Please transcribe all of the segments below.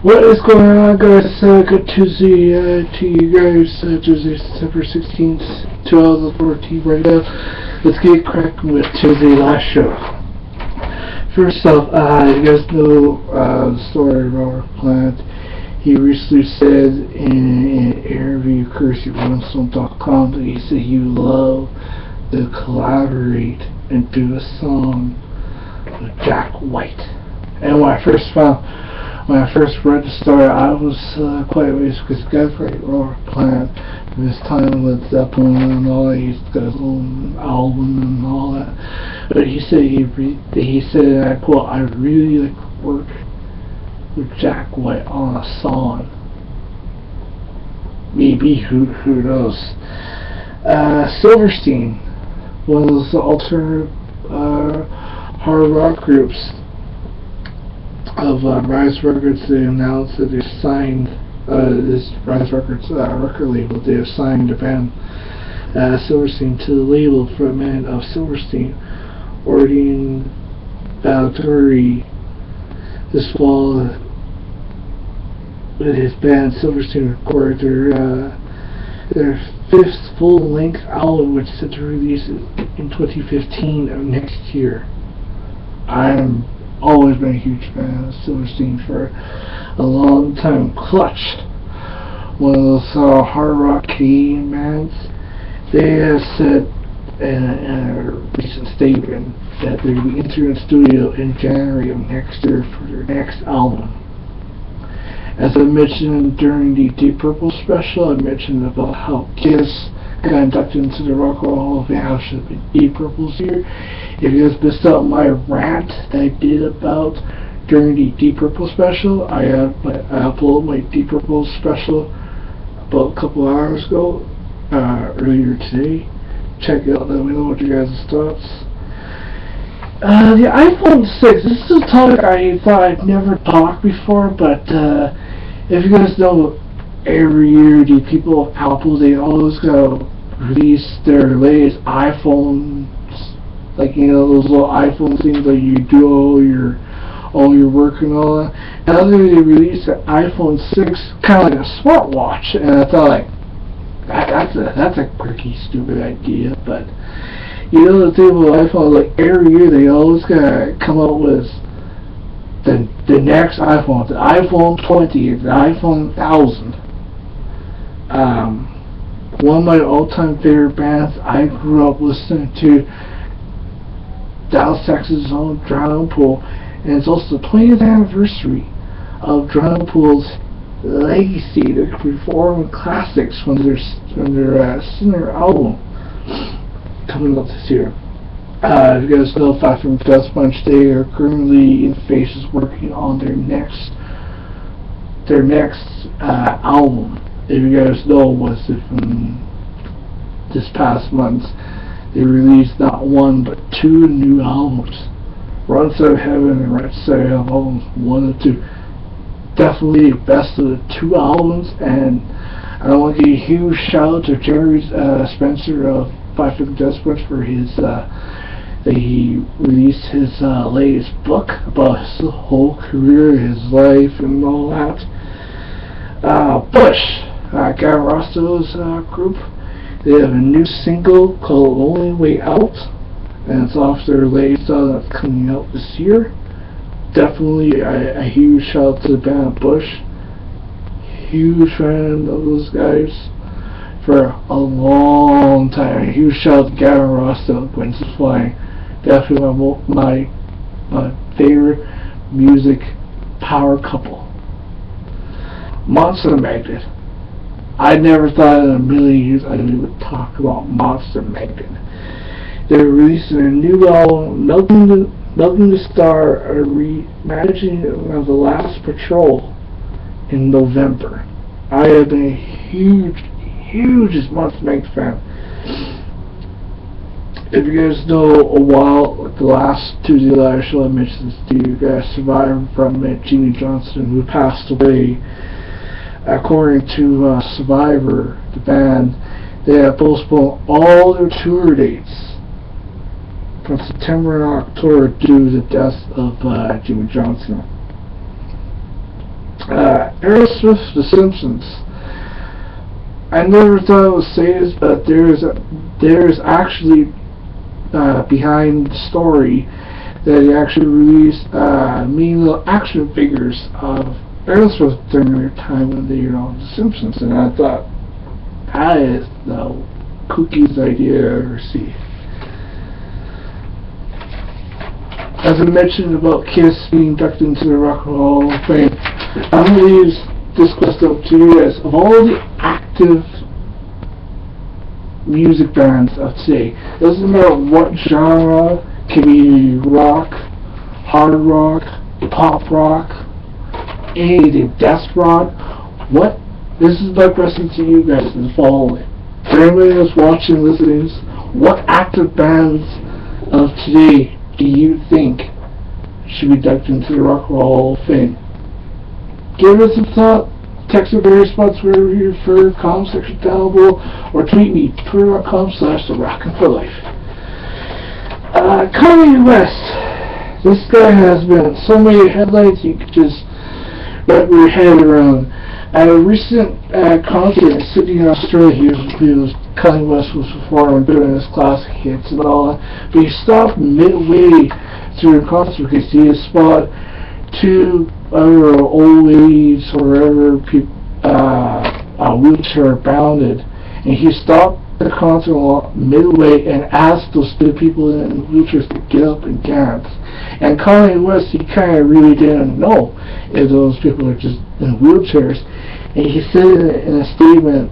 What is going on, guys? Good Tuesday to you guys. Tuesday, September 16th, 2014 right now. Let's get cracking with TuesdayLiveshow. First off, you guys know the story of Robert Plant. He recently said in an interview, courtesy.com, that he said he would love to collaborate and do a song with Jack White. And when I first read the story, I was quite amazed because the guy's right, Robert Plant, from his time with Zeppelin and all that. He's got his own album and all that. But he said, and I quote, "I really like to work with Jack White on a song." Maybe, who knows? Silverstein, one of those alternative hard rock groups of Rise Records, they announced that they signed this Rise Records record label. They have signed the band Silverstein to the label for a man of Silverstein, Ordean Balatori, this fall. With his band Silverstein recorded their fifth full-length album, which is set to release in 2015 of next year. I'm always been a huge fan of Silverstein for a long time. Clutch, one of those hard rock Canadian bands, they have said in a recent statement that they're going to be entering the studio in January of next year for their next album. As I mentioned during the Deep Purple special, I mentioned about how Kiss got inducted into the Rock and Roll Hall of Fame. How should have been Deep Purple's year. If you guys missed out my rant that I did about during the Deep Purple special, I uploaded my Deep Purple special about a couple hours ago, earlier today. Check it out, let me know what you guys' thoughts. The iPhone 6, this is a topic I thought I'd never talked before, but if you guys know, every year the people of Apple, they always go release their latest iPhones, like, you know, those little iPhone things that you do all your work and all that. Now they released an iPhone 6, kind of like a smartwatch, and I thought, like, that's a quirky, stupid idea. But you know, the thing with iPhone, like, every year they always gotta come up with the next iPhone, the iPhone 20, the iPhone 1000. One of my all-time favorite bands I grew up listening to, Dallas, Texas' own Drowning Pool, and it's also the 20th anniversary of Drowning Pool's legacy. They're performing classics from their senior album coming up this year. If you guys know, Fat from Dust Bunch, they are currently in phases working on their next album. If you guys know, was it from this past month, they released not one but two new albums, Run Side of Heaven and Right Side of Heaven, albums 1 and 2. Definitely the best of the two albums, and I want to give a huge shout out to Jerry Spencer of Five Finger Death Punch for his that he released his latest book about his whole career, his life, and all that. Bush, Gavin Ross's group, they have a new single called Only Way Out, and it's off their latest album that's coming out this year. Definitely a huge shout out to the band Bush. Huge fan of those guys for a long time. A huge shout out to Gavin Ross and Gwen Flying. Definitely my favorite music power couple. Monster Magnet. I never thought in a million years I would talk about Monster Magnet. They're releasing a new album, Melting the Star, a reimagining of The Last Patrol in November. I have been a huge Monster Magnet fan. If you guys know, like the last Tuesday Live show I mentioned this to you guys, Survivor from Jimmy Johnson, who passed away. According to Survivor, the band, they have postponed all their tour dates from September and October due to the death of Jimmy Johnson. Aerosmith, The Simpsons. I never thought I would say this, but there's actually behind the story that he actually released mean little action figures of Aerosmith during their time when they were on The Simpsons, and I thought that is the kookiest idea I ever see. As I mentioned about Kiss being inducted into the Rock and Roll Hall of Fame, I'm going to use this question up to you as, of all the active music bands of today, doesn't matter what genre, can be rock, hard rock, pop rock, anything, death rock, this is my question to you guys, is the following. For anybody that's watching and listening, what active bands of today do you think should be inducted into the Rock and Roll Hall of Fame? Give us some thought. Text the various spots wherever you prefer, comment section down below, or tweet me, twitter.com/therockinforlife. Kanye West. This guy has been in so many headlines you could just wrap your head around. At a recent concert in Sydney, Australia, Kanye West was performing doing his classic hits and all that, but he stopped midway through the concert because he had spot two old ladies or whatever, wheelchair bounded, and he stopped the concert midway and asked those two people in wheelchairs to get up and dance. And Kanye West, he kind of really didn't know if those people were just in wheelchairs, and he said in a statement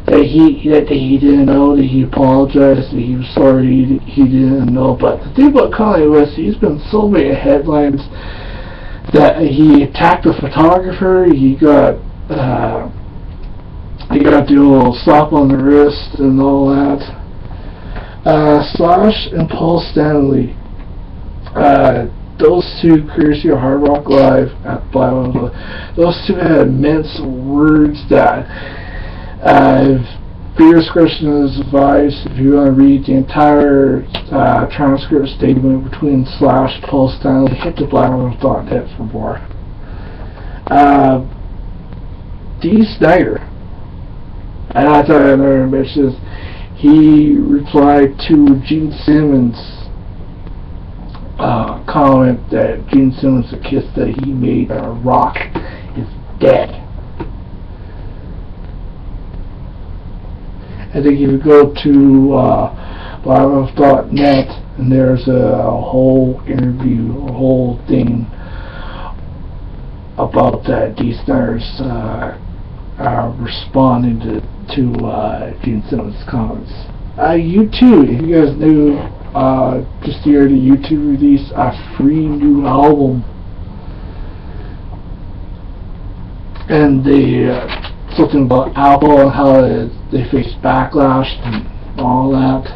that he didn't know, that he apologized, that he was sorry, he didn't know. But the thing about Kanye West, he's been so many headlines that he attacked a photographer, he got the old slap on the wrist and all that. Slash and Paul Stanley, those two, courtesy of Hard Rock Live at Black, those two had immense words that, for your discretion is advised, if you want to read the entire transcript statement between Slash and Paul Stanley, hit the blackrock.net for more. Dee Snider, and I thought I never mentioned this, he replied to Gene Simmons' comment that Gene Simmons, the kiss that he made rock is dead. I think if you go to blackrock.net, and there's a whole interview, a whole thing about Dee Snider's responding to Gene Simmons' comments. U2, if you guys knew, just the year that U2 released a free new album, and they something about Apple and how they face backlash and all that.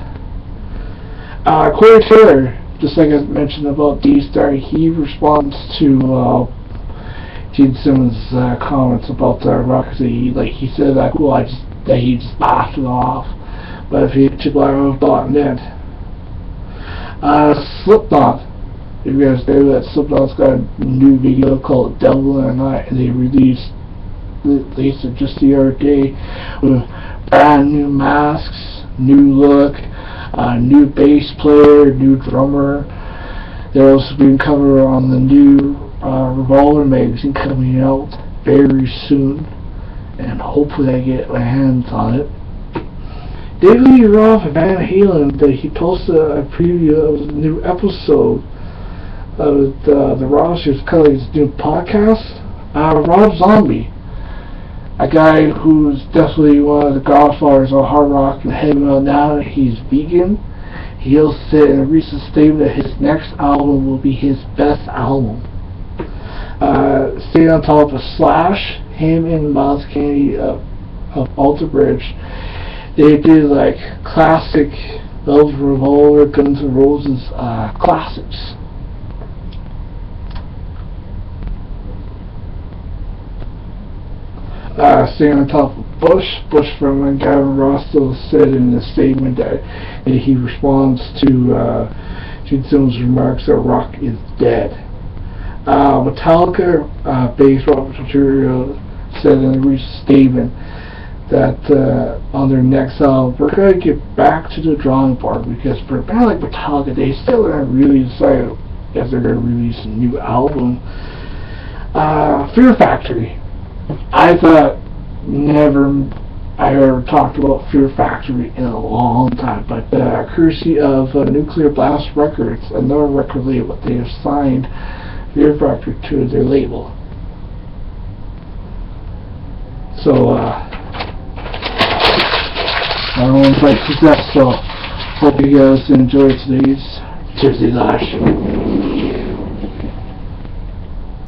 Corey Taylor, just like I mentioned about Dee Snider, he responds to Gene Simmons' comments about the Rockets. He said that he just laughed it off. But if you check out Slipknot, if you guys know that Slipknot's got a new video called Devil in the Night, and they released it just the other day with brand new masks, new look, new bass player, new drummer. They're also being covered on the new Revolver magazine coming out very soon, and hopefully I get my hands on it. David Lee Roth of Van Halen, he posted a preview of a new episode of the Rosters Colors new podcast. Rob Zombie, a guy who's definitely one of the godfathers of hard rock and heavy metal now that he's vegan. He also said in a recent statement that his next album will be his best album. Staying on top of Slash, him and Miles Kennedy of Alter Bridge, they did like classic Velvet Revolver, Guns N' Roses classics. Staying on top of Bush from Gavin Rossdale said in a statement that he responds to Gene Simmons' remarks that rock is dead. Metallica bass Robert Material said in a recent statement that on their next album, we're going to get back to the drawing board, because for a band like Metallica, they still aren't really decided if they're going to release a new album. Fear Factory. I thought I ever talked about Fear Factory in a long time, but courtesy of Nuclear Blast Records, another record label, they have signed Fear Factory to their label. So, everyone's like success, so hope you guys enjoyed today's Tuesday Live Show.